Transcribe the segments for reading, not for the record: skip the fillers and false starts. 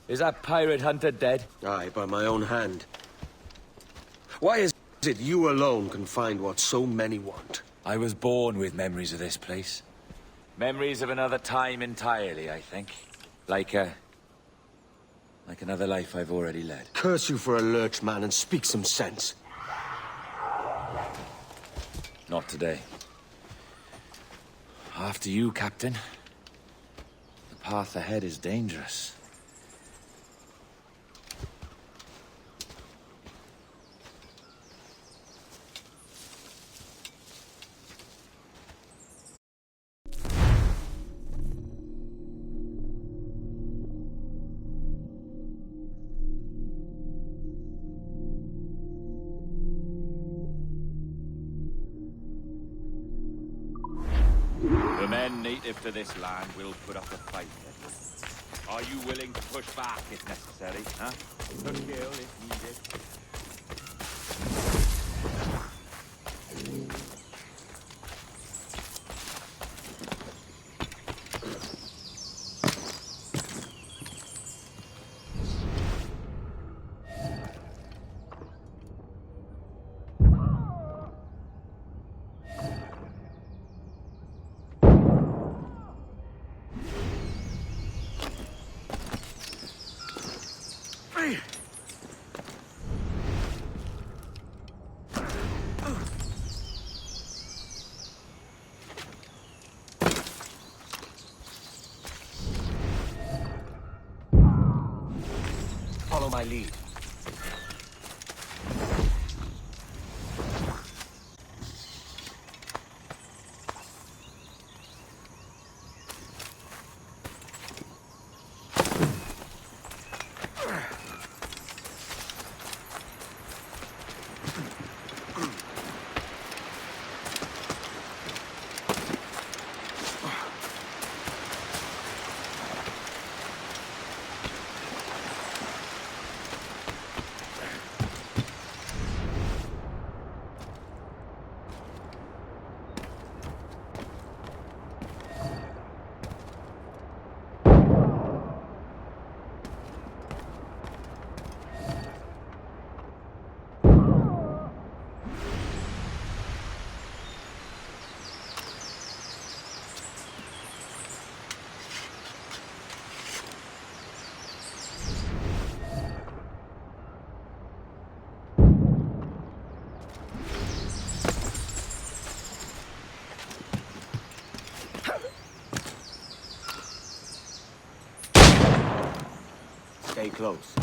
Is that pirate hunter dead? Aye, by my own hand. Why is it you alone can find what so many want? I was born with memories of this place. Memories of another time entirely, I think. Like another life I've already led. Curse you for a lurch, man, and speak some sense. Not today. After you, Captain. The path ahead is dangerous. The men native to this land will put up a fight. Are you willing to push back if necessary, huh? To kill if needed. Follow my lead. Stay close.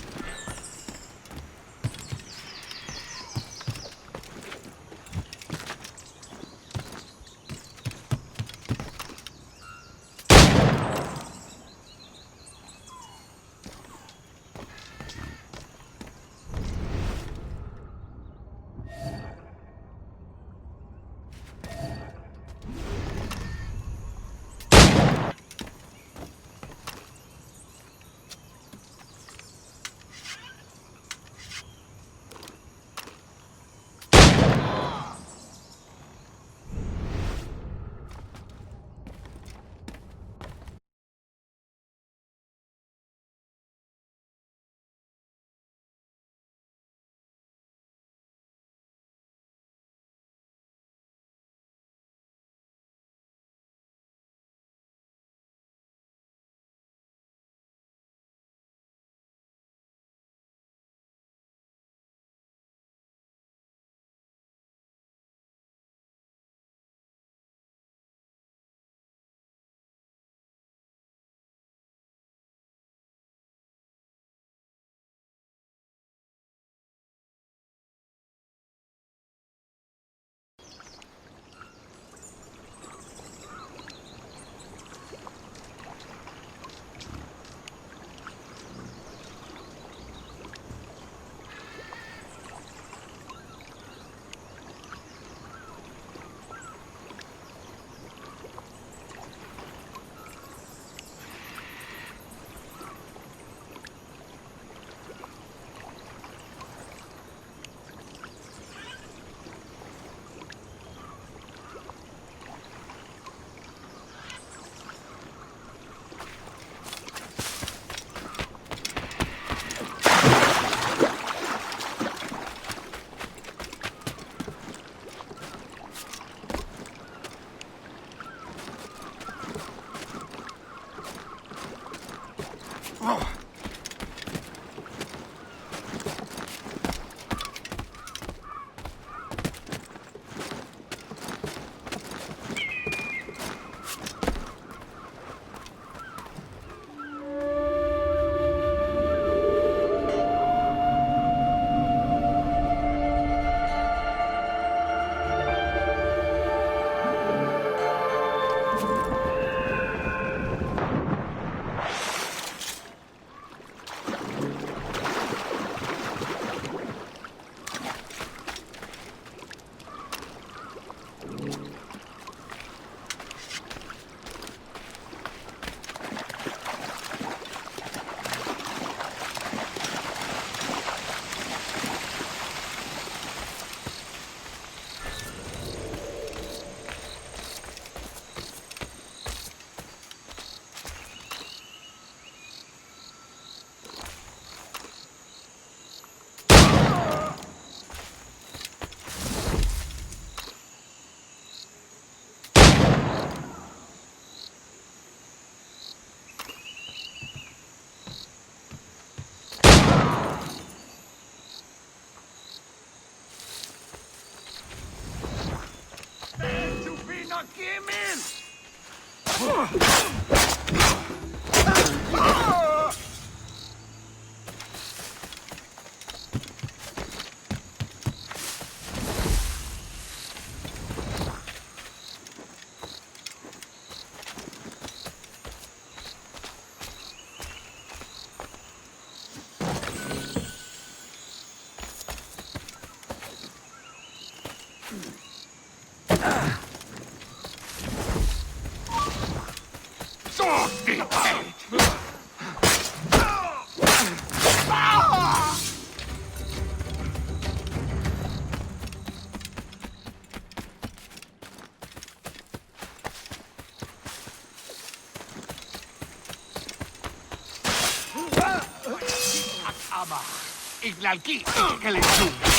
Iglalki, Kelenju.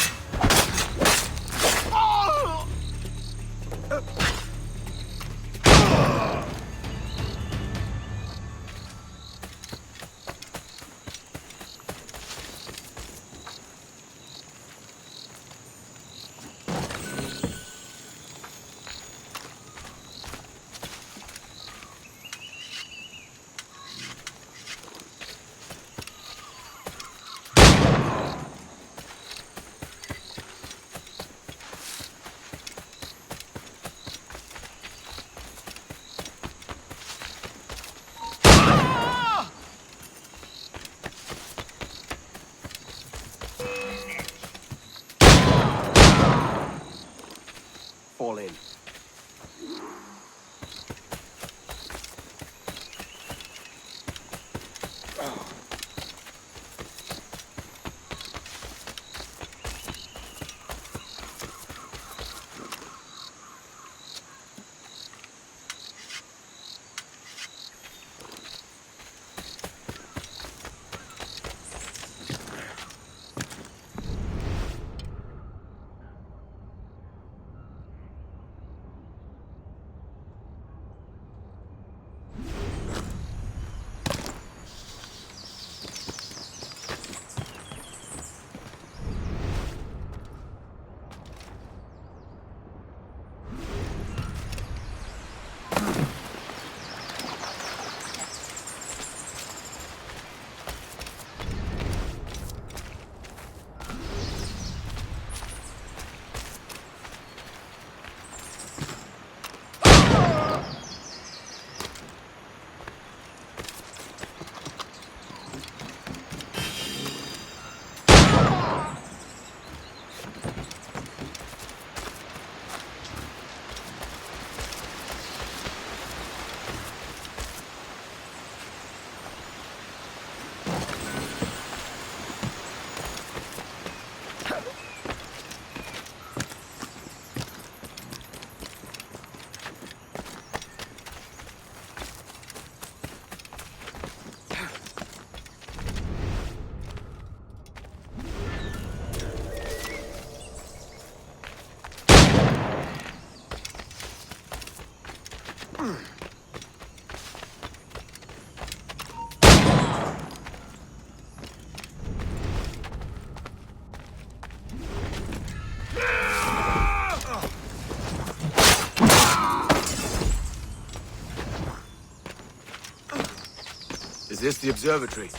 Is this the observatory?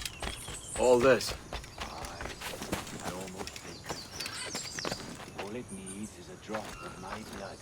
All this? Aye, and almost vacant. All it needs is a drop of my blood.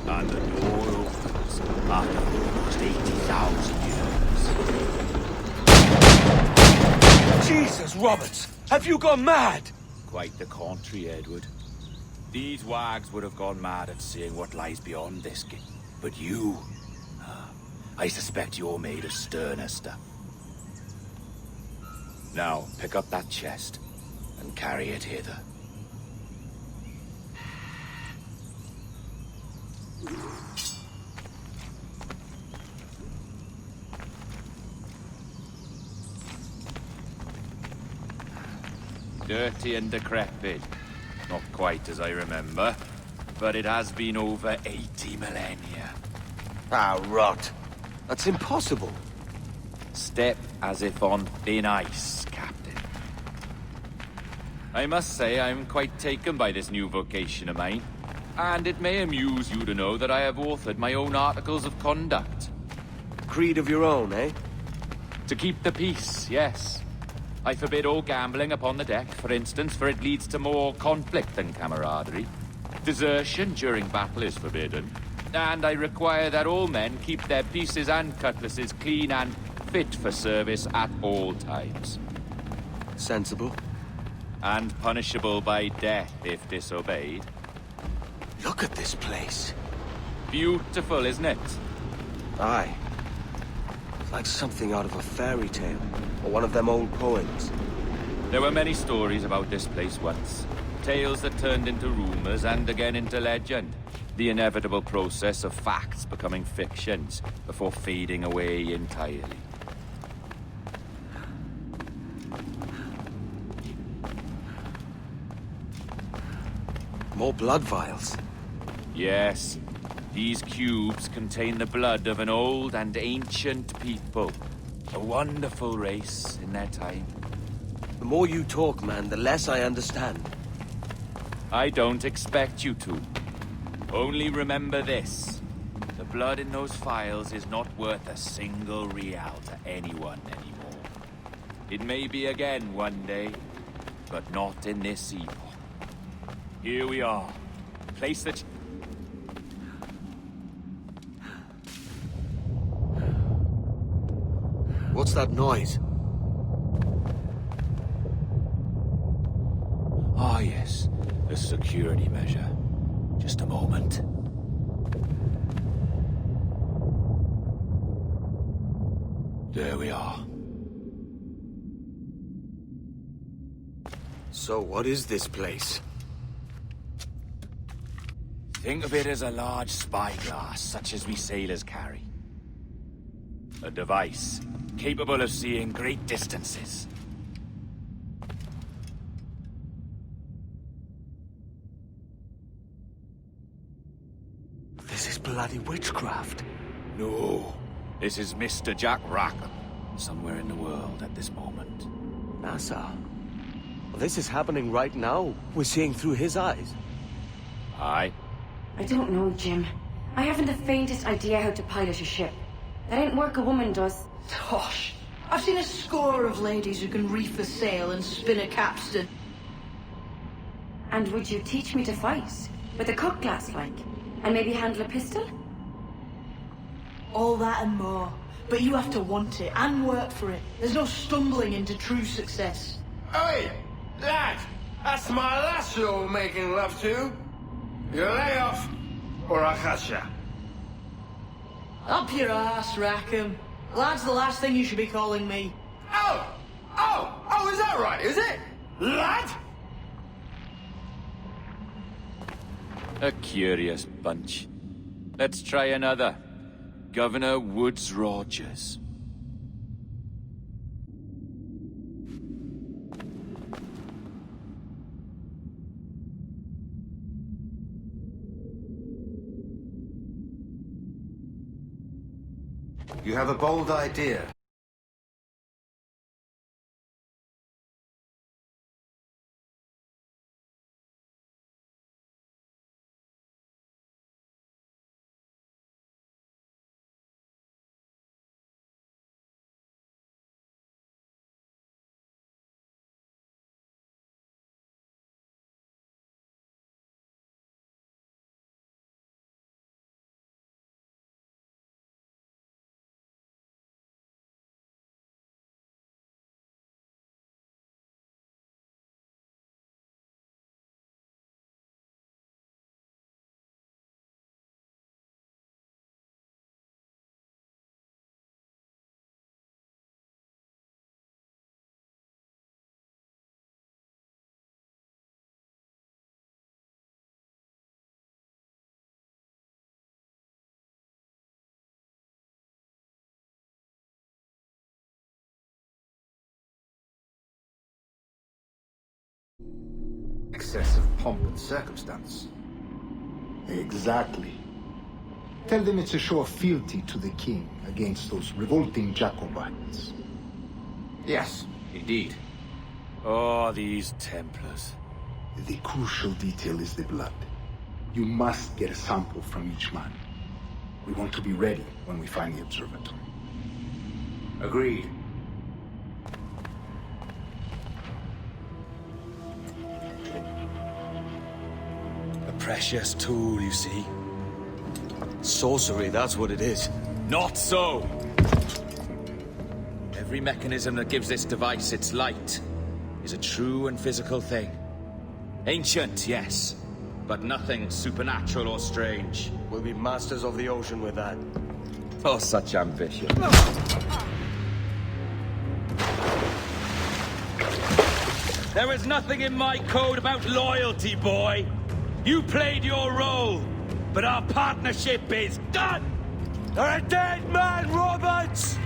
And the door opens after almost 80,000 years. Jesus, Roberts! Have you gone mad? Quite the contrary, Edward. These wags would have gone mad at seeing what lies beyond this gate. But you... I suspect you're made of sterner stuff. Now, pick up that chest and carry it hither. Dirty and decrepit. Not quite as I remember, but it has been over 80 millennia. Ah, rot. That's impossible. Step as if on thin ice, Captain. I must say I'm quite taken by this new vocation of mine. And it may amuse you to know that I have authored my own articles of conduct. Creed of your own, eh? To keep the peace, yes. I forbid all gambling upon the deck, for instance, for it leads to more conflict than camaraderie. Desertion during battle is forbidden. And I require that all men keep their pieces and cutlasses clean and fit for service at all times. Sensible. And punishable by death if disobeyed. Look at this place. Beautiful, isn't it? Aye. It's like something out of a fairy tale, or one of them old poems. There were many stories about this place once. Tales that turned into rumors and again into legend. The inevitable process of facts becoming fictions before fading away entirely. More blood vials. Yes, these cubes contain the blood of an old and ancient people. A wonderful race in their time. The more you talk, man, the less I understand. I don't expect you to. Only remember this. The blood in those files is not worth a single real to anyone anymore. It may be again one day, but not in this epoch. Here we are. Place the... What's that noise? Ah, yes. A security measure. Just a moment. There we are. So what is this place? Think of it as a large spyglass, such as we sailors carry. A device capable of seeing great distances. bloody witchcraft. No. This is Mr. Jack Rackham, somewhere in the world at this moment. Nassau. Well, this is happening right now. We're seeing through his eyes. Aye. I don't know, Jim. I haven't the faintest idea how to pilot a ship. That ain't work a woman does. Tosh. I've seen a score of ladies who can reef a sail and spin a capstan. And would you teach me to fight? With a cutlass, like? And maybe handle a pistol? All that and more. But you have to want it and work for it. There's no stumbling into true success. Hey, lad! That's my lass you're making love to. You lay off, or I'll catch ya. Up your ass, Rackham. Lad's the last thing you should be calling me. Oh, is that right, is it? Lad? A curious bunch. Let's try another. Governor Woods Rogers. You have a bold idea. Excess of pomp and circumstance. Exactly. Tell them it's a show of fealty to the king against those revolting Jacobites. Yes, indeed. Oh, these Templars. The crucial detail is the blood. You must get a sample from each man. We want to be ready when we find the observatory. Agreed. A precious tool, you see. Sorcery, that's what it is. Not so! Every mechanism that gives this device its light is a true and physical thing. Ancient, yes, but nothing supernatural or strange. We'll be masters of the ocean with that. Oh, such ambition. There is nothing in my code about loyalty, boy. You played your role, but our partnership is done! You're a dead man, Roberts!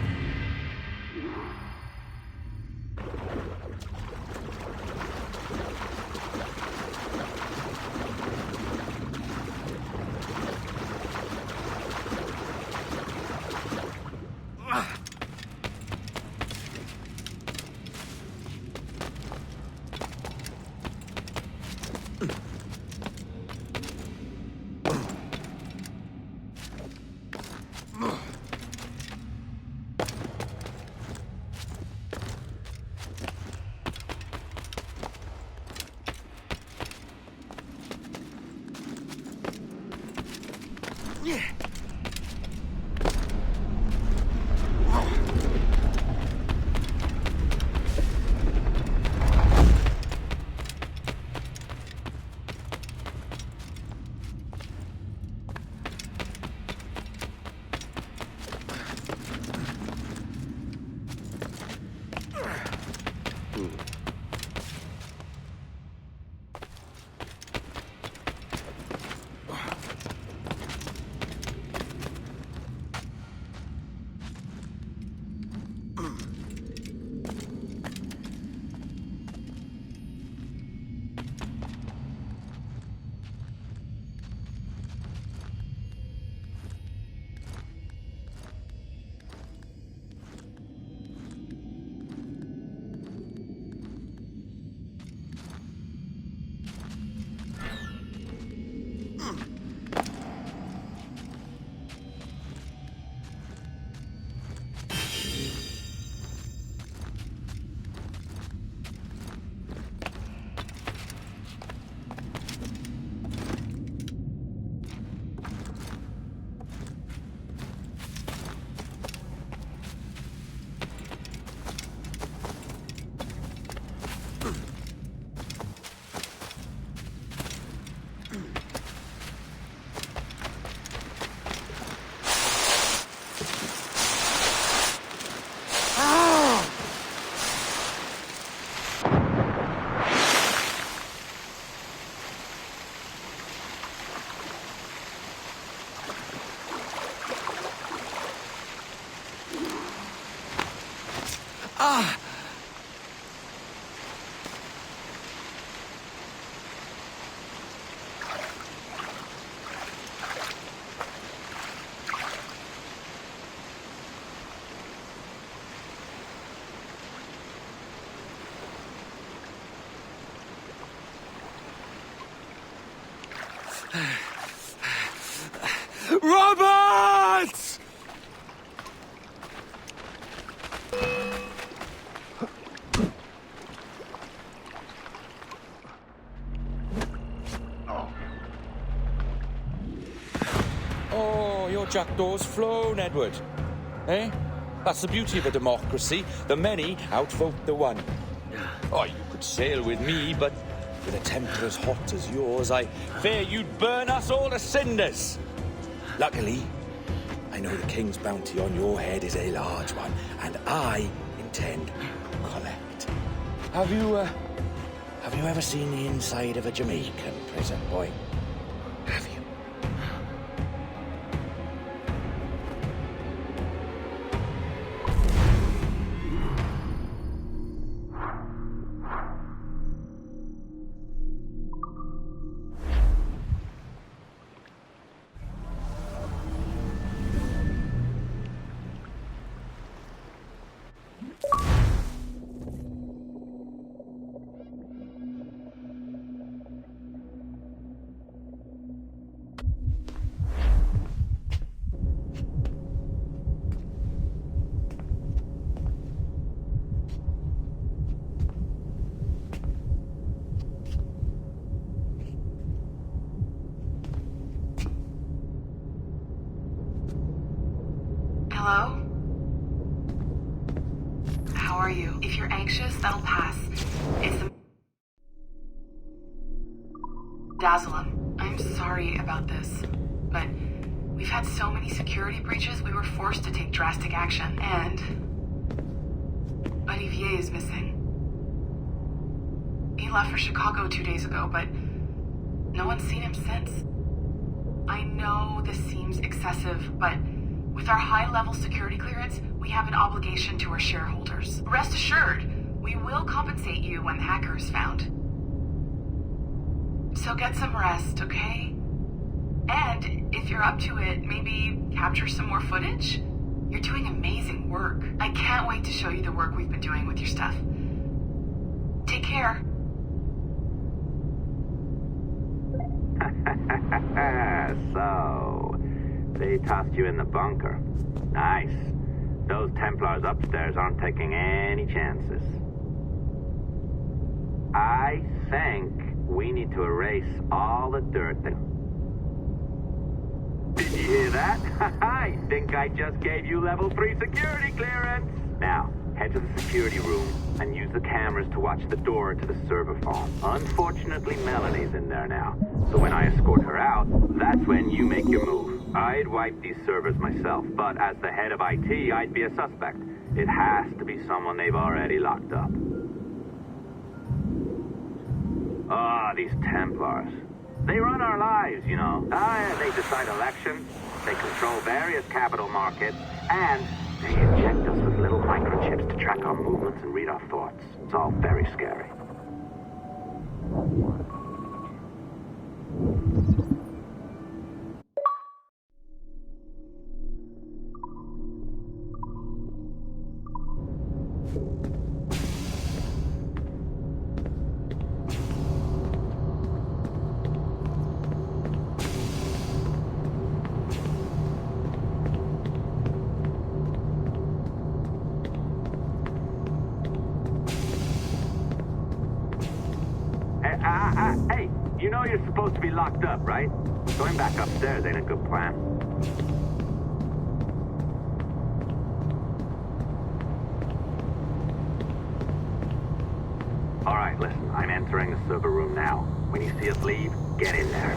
Robert! Oh, your jackdaw's flown, Edward. Eh? That's the beauty of a democracy. The many outvote the one. Oh, you could sail with me, but with a temper as hot as yours, I fear you'd burn us all to cinders. Luckily, I know the king's bounty on your head is a large one, and I intend to collect. Have you ever seen the inside of a Jamaican prison, boy? Have you? Hello? How are you? If you're anxious, that'll pass. It's the Dazzlem. I'm sorry about this, but we've had so many security breaches, we were forced to take drastic action, and Olivier is missing. He left for Chicago 2 days ago, but no one's seen him since. I know this seems excessive, but with our high-level security clearance, we have an obligation to our shareholders. Rest assured, we will compensate you when the hacker is found. So get some rest, okay? And if you're up to it, maybe capture some more footage? You're doing amazing work. I can't wait to show you the work we've been doing with your stuff. Take care. So, they tossed you in the bunker. Nice. Those Templars upstairs aren't taking any chances. I think we need to erase all the dirt that... Did you hear that? I think I just gave you level 3 security clearance. Now, head to the security room and use the cameras to watch the door to the server farm. Unfortunately, Melanie's in there now. So when I escort her out, that's when you make your move. I'd wipe these servers myself, but as the head of IT, I'd be a suspect. It has to be someone they've already locked up. Ah, these Templars. They run our lives, you know. They decide elections, they control various capital markets, and they inject us with little microchips to track our movements and read our thoughts. It's all very scary. Hey, you know you're supposed to be locked up, right? Going back upstairs ain't a good plan. All right, listen, I'm entering the server room now. When you see us leave, get in there.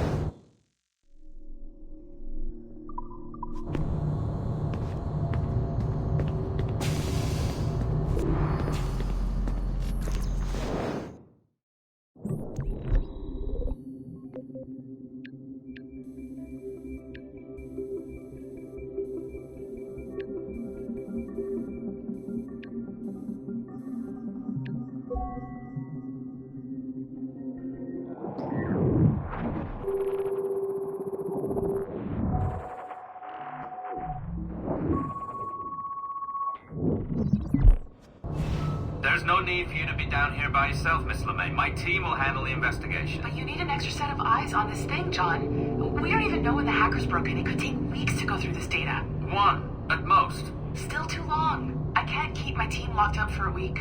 need for you to be down here by yourself, Miss LeMay. My team will handle the investigation. But you need an extra set of eyes on this thing, John. We don't even know when the hackers broke in. It could take weeks to go through this data. One, at most. Still too long. I can't keep my team locked up for a week.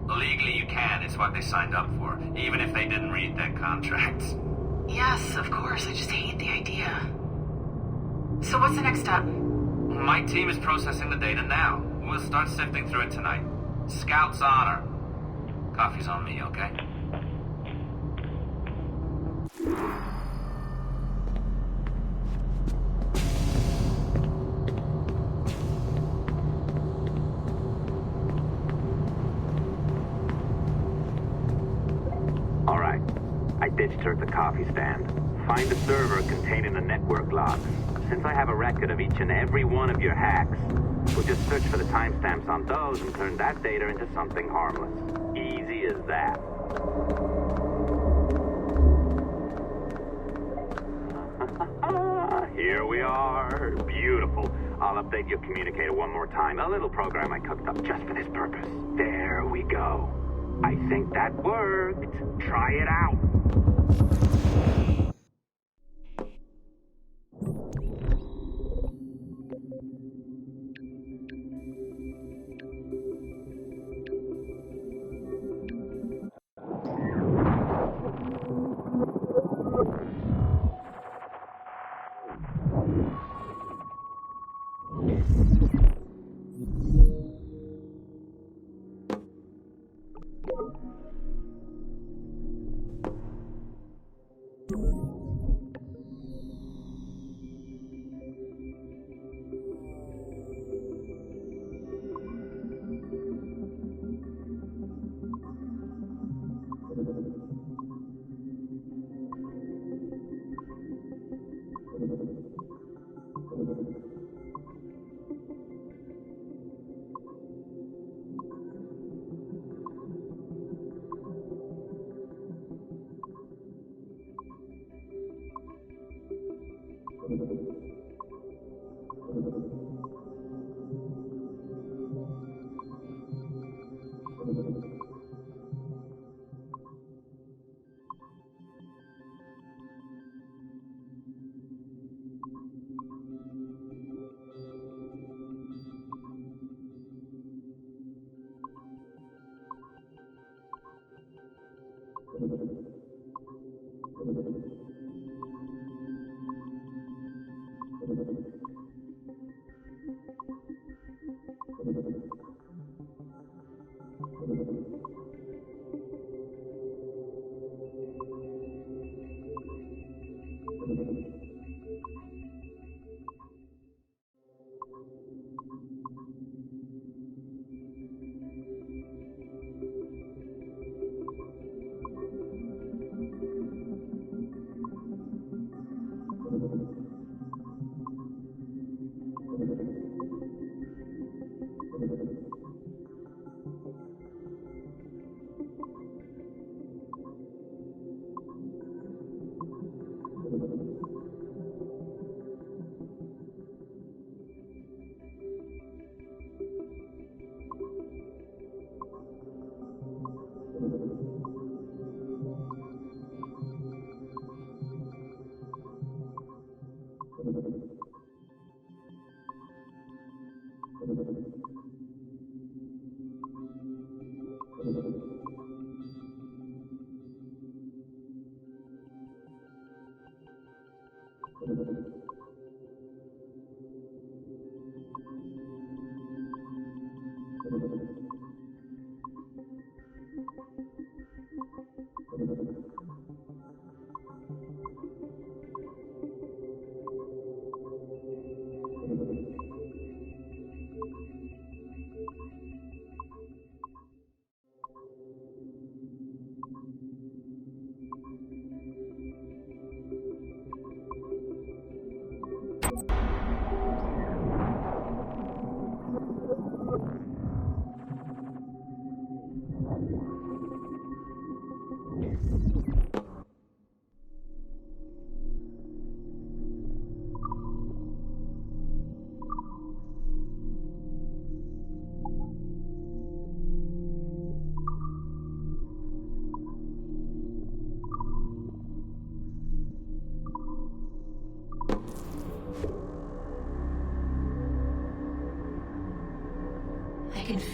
Legally you can, it's what they signed up for, even if they didn't read their contracts. Yes, of course. I just hate the idea. So what's the next step? My team is processing the data now. We'll start sifting through it tonight. Scout's honor. Coffee's on me, okay? All right. I ditched her at the coffee stand. Find the server containing the network logs. Since I have a record of each and every one of your hacks, we'll just search for the timestamps on those and turn that data into something harmless. Easy as that. Here we are. Beautiful. I'll update your communicator one more time. A little program I cooked up just for this purpose. There we go. I think that worked. Try it out.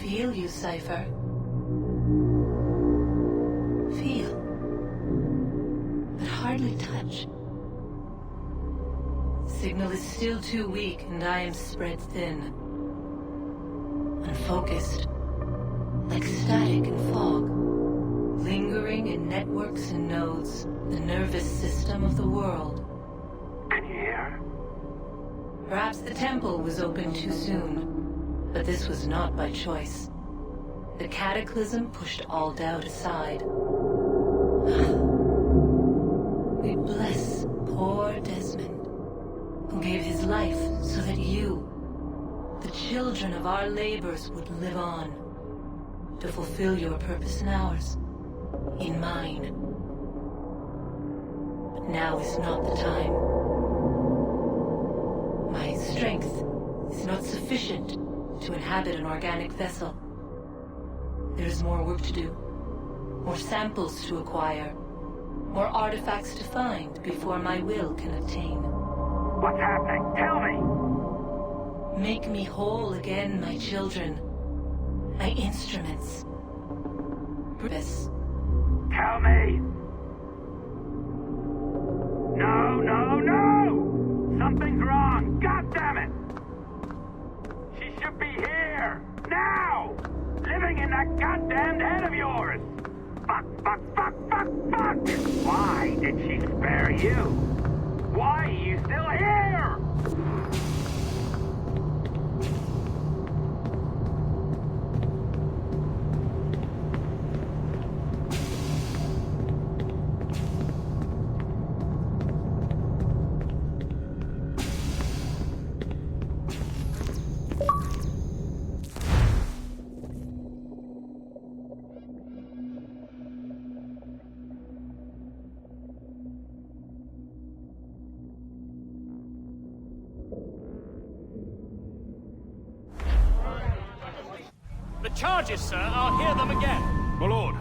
feel you, Cypher. Feel. But hardly touch. Signal is still too weak, and I am spread thin. Unfocused. Like static in fog. Lingering in networks and nodes. The nervous system of the world. Can you hear? Perhaps the temple was opened too soon. But this was not by choice. The cataclysm pushed all doubt aside. We bless poor Desmond, who gave his life so that you, the children of our labors, would live on, to fulfill your purpose in ours, in mine. But now is not the time. My strength is not sufficient to inhabit an organic vessel. There is more work to do, more samples to acquire, more artifacts to find before my will can obtain. What's happening? Tell me! Make me whole again, my children. My instruments. Purpose. Tell me! No, no, no! Something's wrong! God damn it! She should be here! Now! Living in that goddamned head of yours! Fuck, fuck, fuck, fuck, fuck! Why did she spare you? Why are you still here? The charges, sir. I'll hear them again. My lord,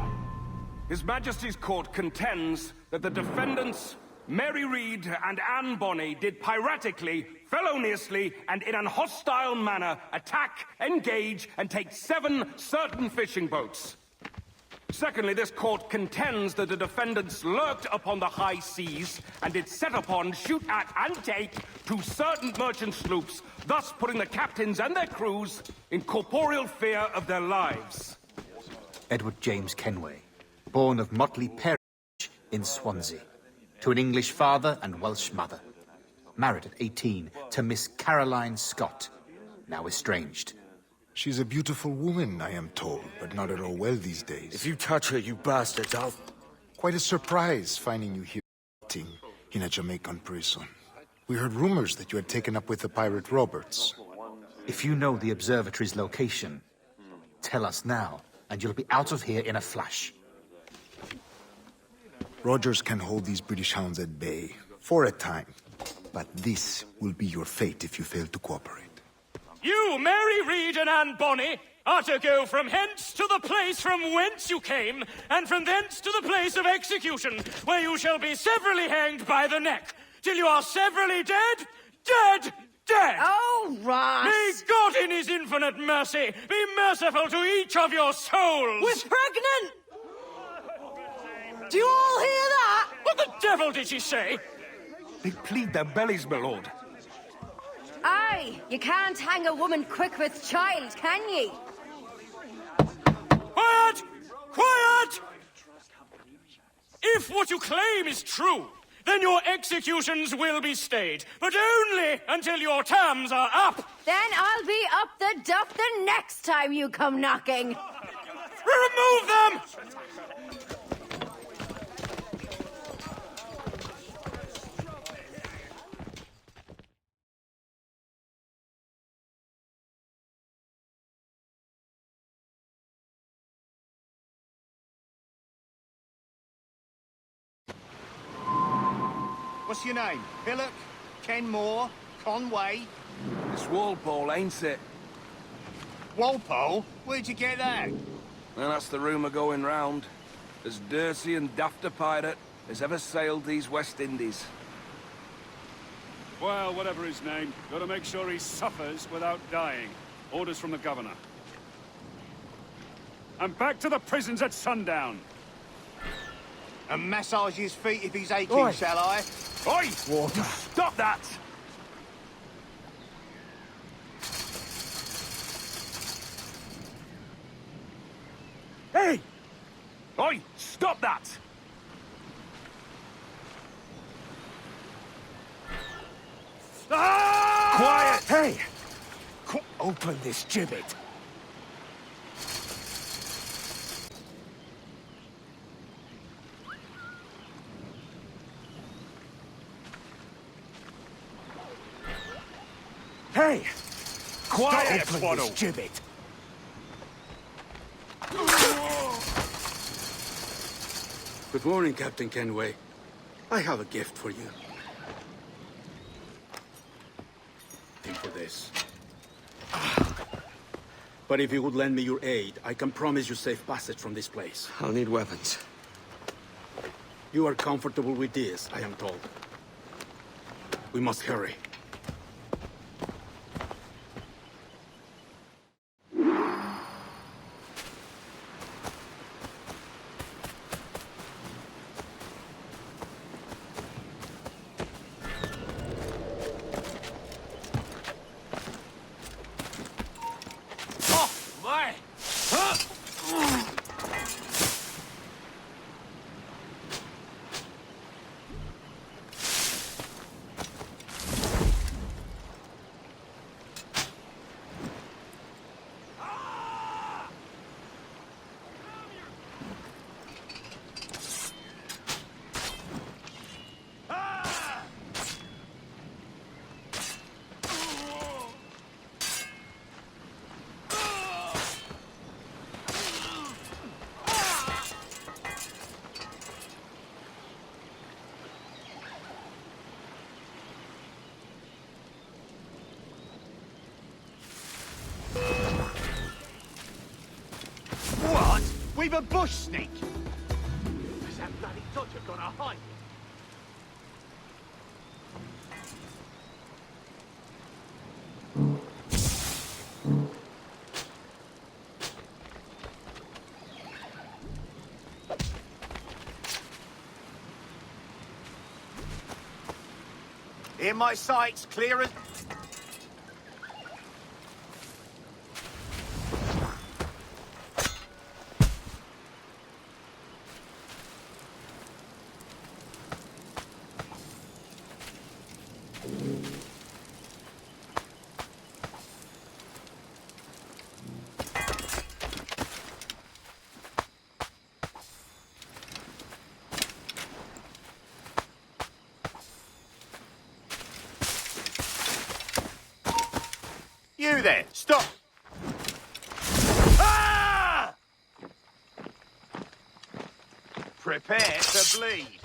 His Majesty's court contends that the defendants, Mary Reed and Anne Bonny, did piratically, feloniously, and in an hostile manner attack, engage, and take 7 certain fishing boats. Secondly, this court contends that the defendants lurked upon the high seas and did set upon, shoot at, and take 2 certain merchant sloops, thus putting the captains and their crews in corporeal fear of their lives. Edward James Kenway, born of motley parentage in Swansea, to an English father and Welsh mother. Married at 18 to Miss Caroline Scott, now estranged. She's a beautiful woman, I am told, but not at all well these days. If you touch her, you bastards, I'll... Quite a surprise finding you here in a Jamaican prison. We heard rumors that you had taken up with the pirate Roberts. If you know the observatory's location, tell us now, and you'll be out of here in a flash. Rogers can hold these British hounds at bay, for a time. But this will be your fate if you fail to cooperate. You, Mary Reed and Anne Bonny, are to go from hence to the place from whence you came, and from thence to the place of execution, where you shall be severally hanged by the neck, till you are severally dead, dead, dead! Oh, Ross! May God in his infinite mercy be merciful to each of your souls! We're pregnant! Do you all hear that? What the devil did she say? They plead their bellies, my lord. Aye, you can't hang a woman quick with child, can ye? Quiet! Quiet! If what you claim is true, then your executions will be stayed, but only until your terms are up. Then I'll be up the duff the next time you come knocking. Remove them! What's your name? Billock? Kenmore? Conway? It's Walpole, ain't it? Walpole? Where'd you get that? Well, that's the rumour going round. As dirty and daft a pirate as ever sailed these West Indies. Well, whatever his name, gotta make sure he suffers without dying. Orders from the governor. and back to the prisons at sundown. And massage his feet if he's aching, Oi. shall I? Oi! Water. Stop that! Hey! Oi! Stop that! Ah! Quiet! Hey! Open this gibbet. Hey! Quiet, Open Swaddle! this gibbet. Good morning, Captain Kenway. I have a gift for you. Think for this. But if you would lend me your aid, I can promise you safe passage from this place. I'll need weapons. You are comfortable with this, I am told. We must hurry. What? We've a bush sneak. Has that bloody dodger got a hide? In my sights, clear as... You there, stop! Ah! Prepare to bleed.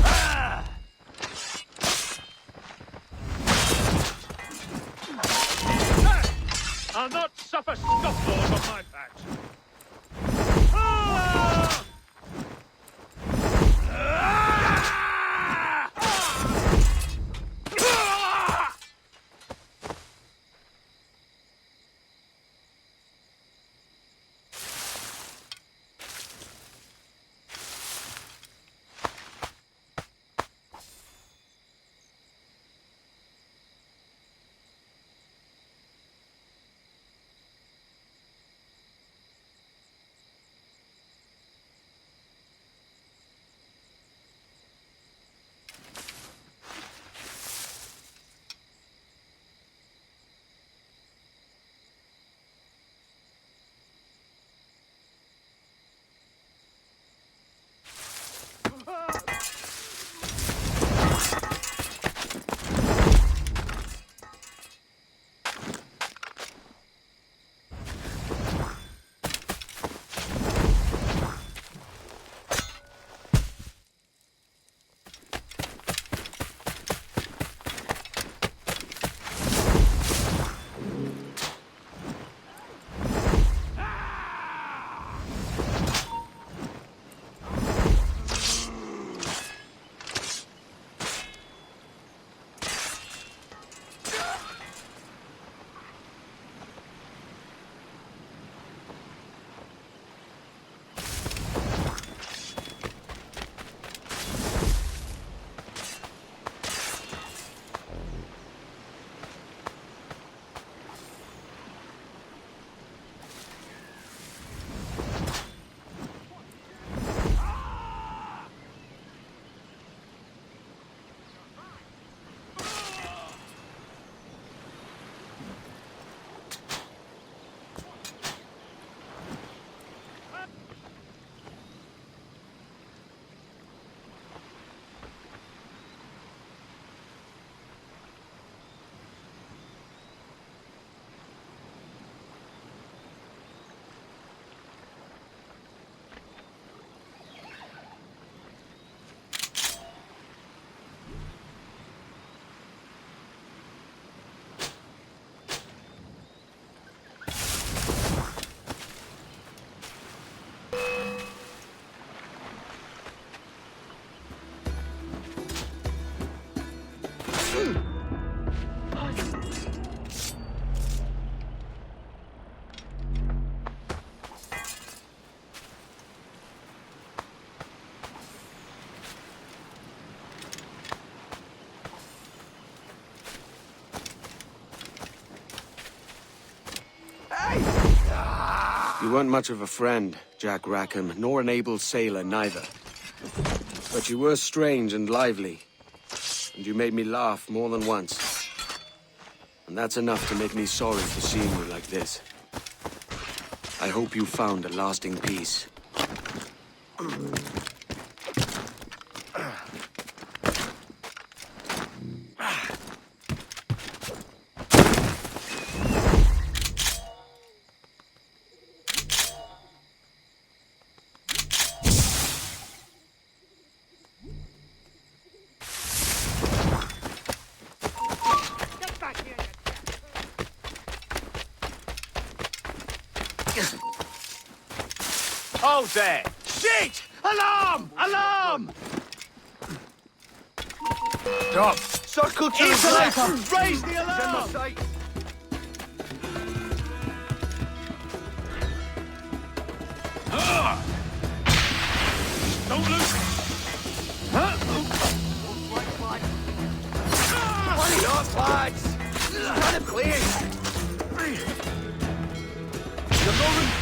Ah! I'll not suffer scofflaws on my patch. You weren't much of a friend, Jack Rackham, nor an able sailor neither. But you were strange and lively, and you made me laugh more than once. And that's enough to make me sorry for seeing you like this. I hope you found a lasting peace. Hold there! Shit! Alarm! Alarm! Stop! Circle to It's the left! open! Raise the alarm! Don't lose it! One of your flags! Got him clear! The moment...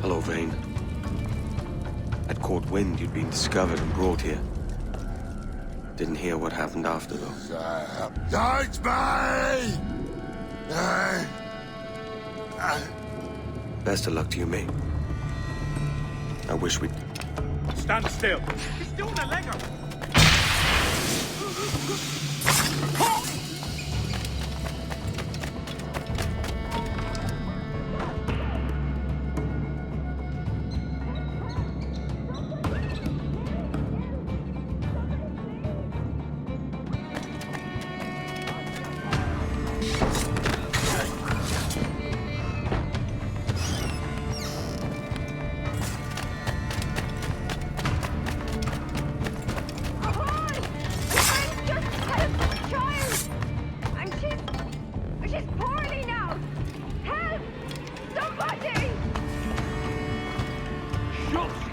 Hello, Vane. I'd caught wind you'd been discovered and brought here. Didn't hear what happened after, though. Don't me! Best of luck to you, mate. I wish we'd... Stand still. He's doing a legger.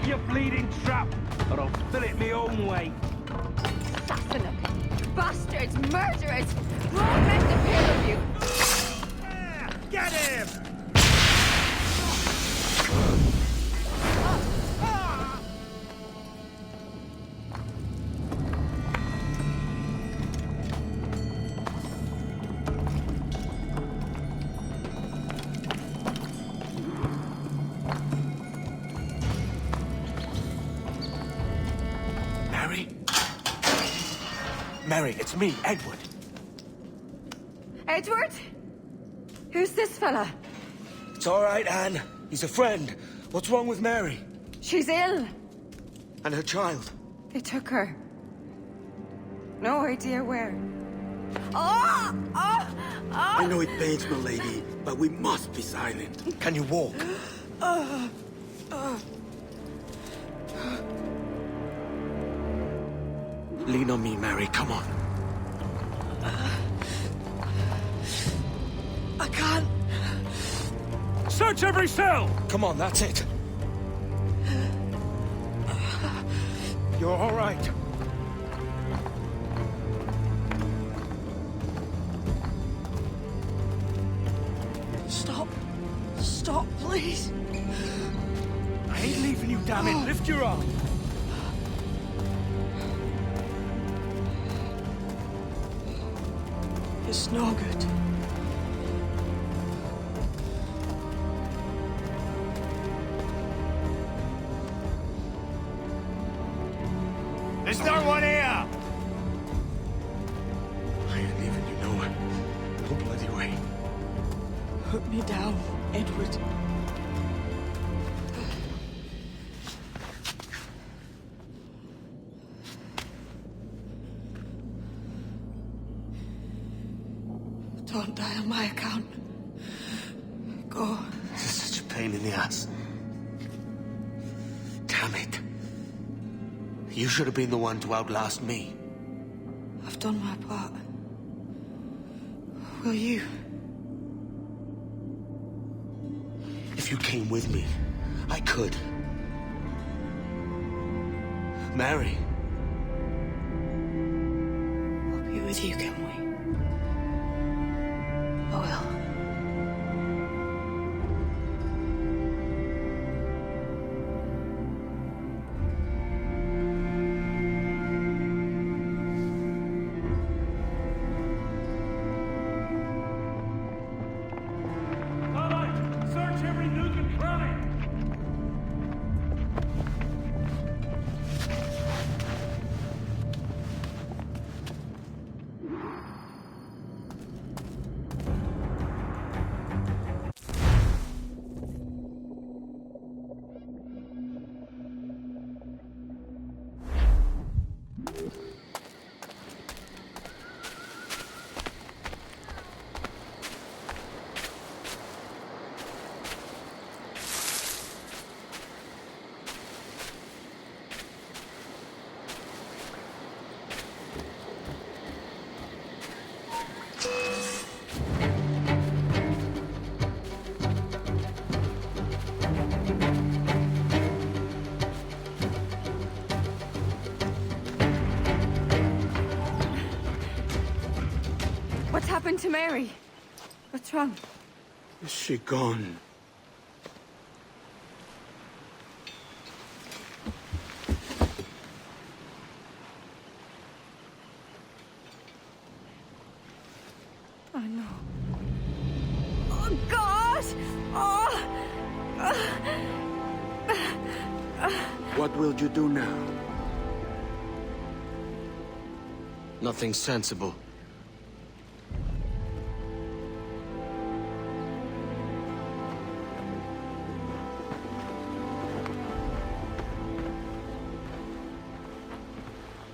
You bleeding trap, or I'll fill it me own way. Assassinate! Bastards! Murderers! We're all meant to kill of you! Get him! Mary, it's me, Edward. Edward? Who's this fella? It's all right, Anne. He's a friend. What's wrong with Mary? She's ill. And her child? They took her. No idea where. Oh! Oh! Oh! I know it pains my lady, but we must be silent. Can you walk? Lean on me, Mary. Come on. I can't. Search every cell! Come on, that's it. You're all right. Stop. Stop, please. I ain't leaving you, damn it. Lift your arm. It's no good. There's no one here! I ain't leaving you nowhere. No bloody way. Put me down, Edward. Don't die on my account. Go. This is such a pain in the ass. Damn it. You should have been the one to outlast me. I've done my part. Will you? If you came with me, I could. Mary. I'll be with you, can we? I will. Search every nook and cranny! What's happened to Mary? What's wrong? Is she gone? Oh, no. Oh, God! Oh! What will you do now? Nothing sensible.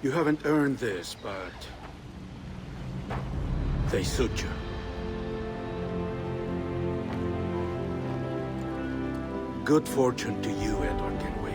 You haven't earned this, but they suit you. Good fortune to you, Edward Kenway.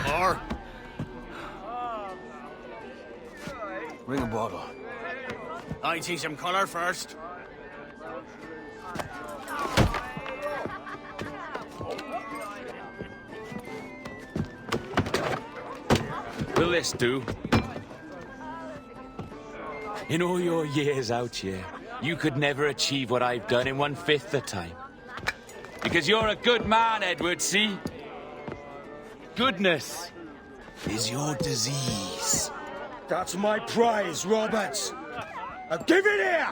More? Bring a bottle. I see some color first. Will this do? In all your years out here, you could never achieve what I've done in 1/5 the time. Because you're a good man, Edward, see? Goodness is your disease. That's my prize, Roberts. Now give it here!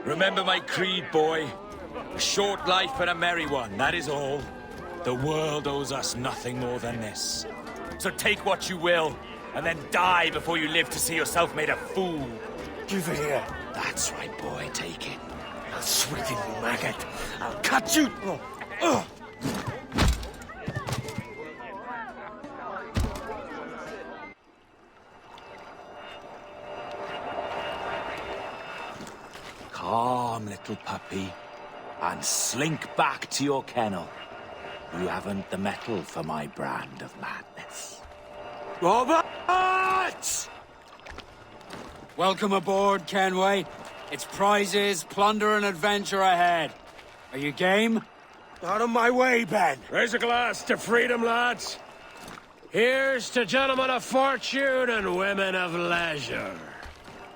Remember my creed, boy. A short life but a merry one, that is all. The world owes us nothing more than this. So take what you will, and then die before you live to see yourself made a fool. Give it here. That's right, boy, take it. I'll sweeten you, maggot. I'll cut you. Calm, little puppy, and slink back to your kennel. You haven't the mettle for my brand of madness. Roberts! Welcome aboard, Kenway. It's prizes, plunder, and adventure ahead. Are you game? Out of my way, Ben. Raise a glass to freedom, lads. Here's to gentlemen of fortune and women of leisure.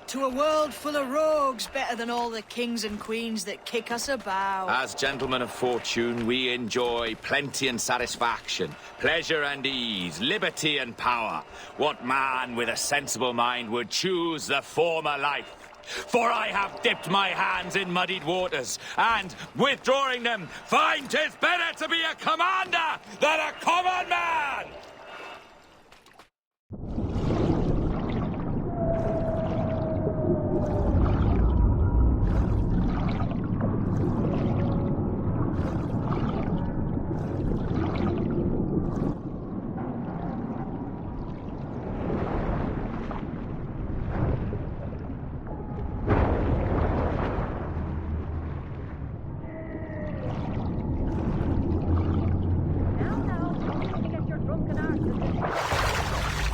To a world full of rogues, better than all the kings and queens that kick us about. As gentlemen of fortune, we enjoy plenty and satisfaction, pleasure and ease, liberty and power. What man with a sensible mind would choose the former life? For I have dipped my hands in muddied waters, and, withdrawing them, find 'tis better to be a commander than a common man!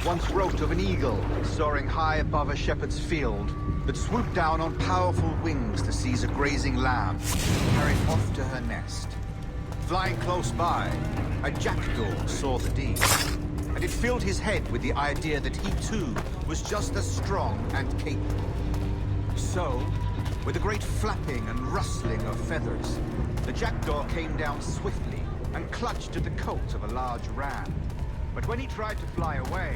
Once wrote of an eagle soaring high above a shepherd's field that swooped down on powerful wings to seize a grazing lamb, carried off to her nest. Flying close by, a jackdaw saw the deed, and it filled his head with the idea that he too was just as strong and capable. So, with a great flapping and rustling of feathers, the jackdaw came down swiftly and clutched at the coat of a large ram. But when he tried to fly away,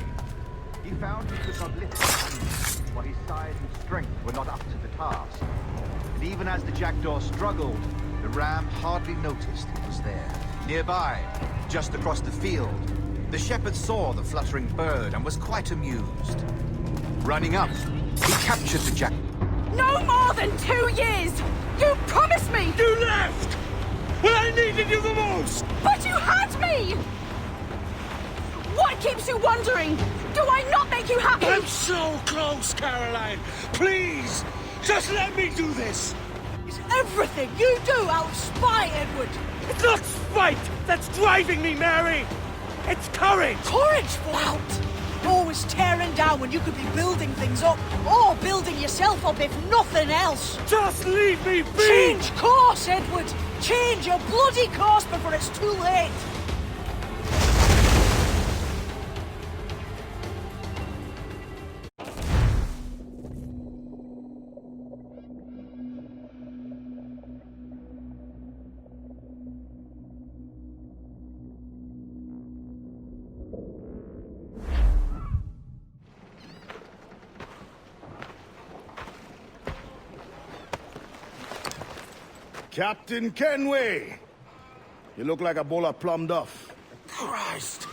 he found he could not lift his hands, for his size and strength were not up to the task. And even as the jackdaw struggled, the ram hardly noticed it was there. Nearby, just across the field, the shepherd saw the fluttering bird and was quite amused. Running up, he captured the jackdaw. No more than 2 years! You promised me! You left! When I needed you the most! But you had me! What keeps you wondering? Do I not make you happy? I'm so close, Caroline! Please! Just let me do this! Is everything you do out of spite, Edward? It's not spite that's driving me, Mary! It's courage! Courage for what? Always tearing down when you could be building things up, or building yourself up if nothing else. Just leave me be! Change course, Edward! Change your bloody course before it's too late! Captain Kenway! You look like a bowl of plum duff. Christ!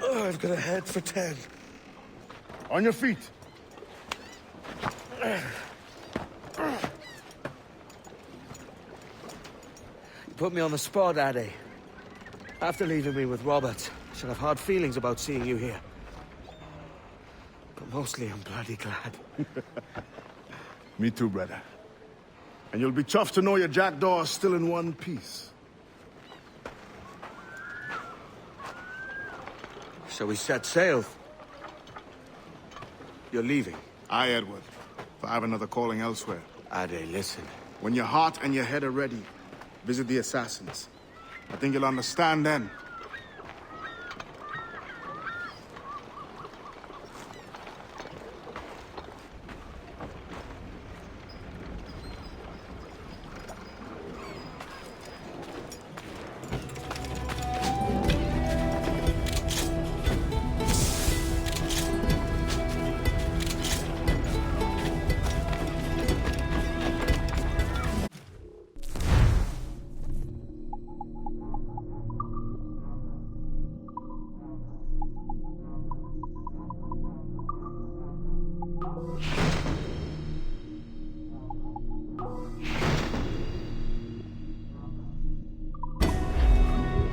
Oh, I've got a head for 10. On your feet. You put me on the spot, Addy. After leaving me with Robert, I should have hard feelings about seeing you here. But mostly I'm bloody glad. Me too, brother. And you'll be chuffed to know your jackdaw is still in one piece. Shall we set sail? You're leaving? Aye, Edward. For I have another calling elsewhere. Ade, listen. When your heart and your head are ready, visit the assassins. I think you'll understand then.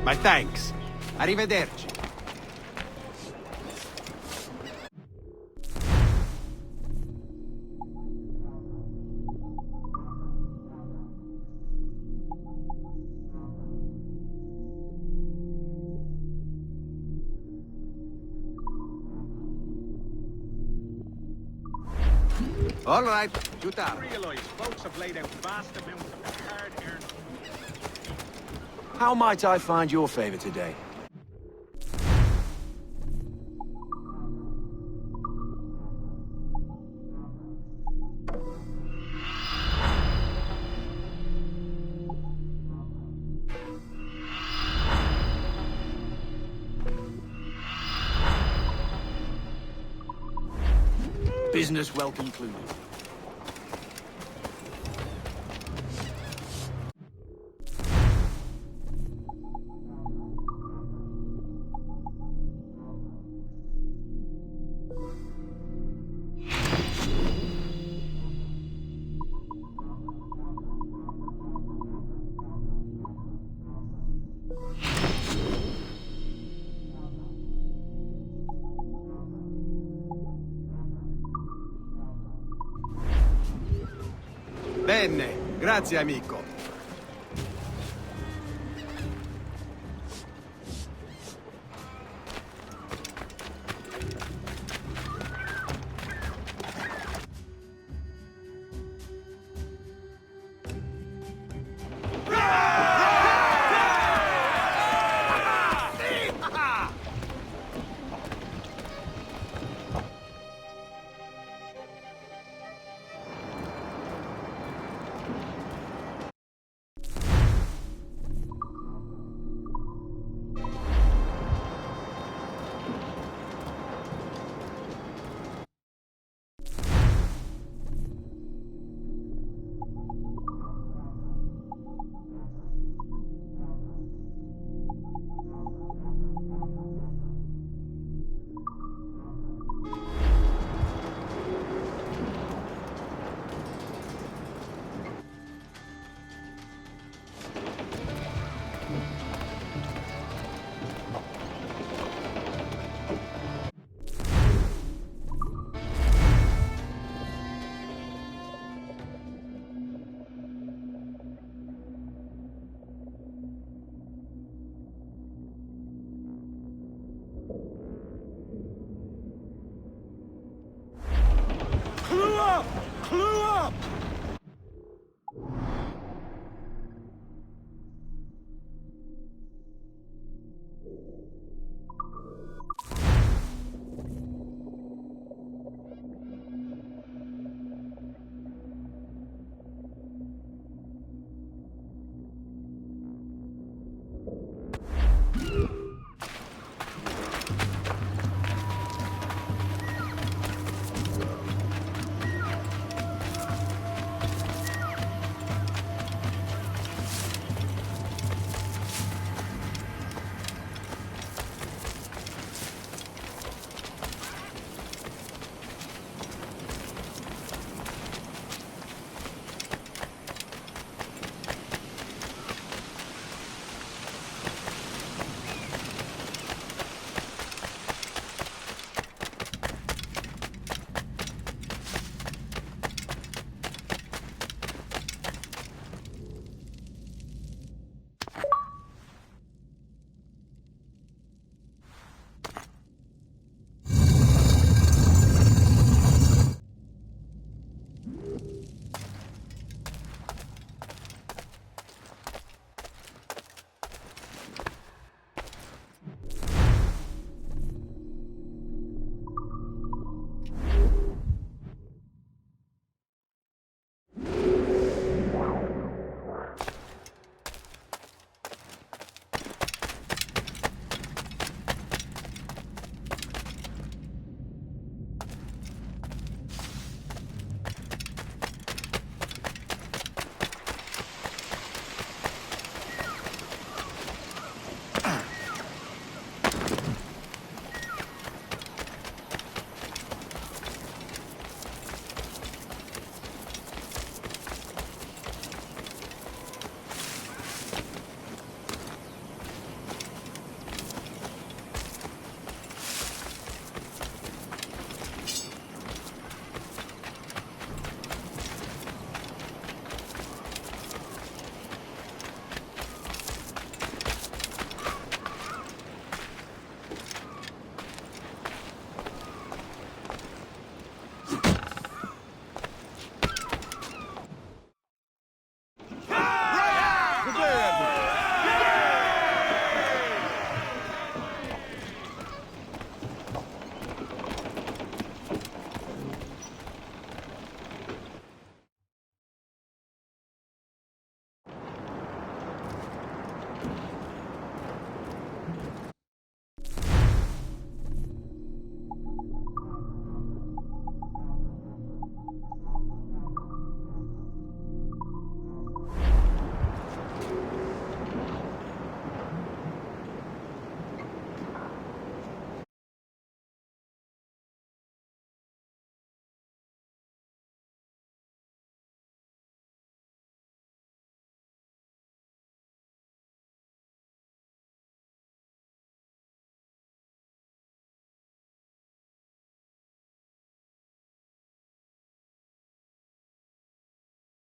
My thanks. Arrivederci. All right, shoot out. Realize folks have laid out vast amounts of hard-earned... How might I find your favor today? Business well concluded. Bene, grazie amico. Clue up! Clue up!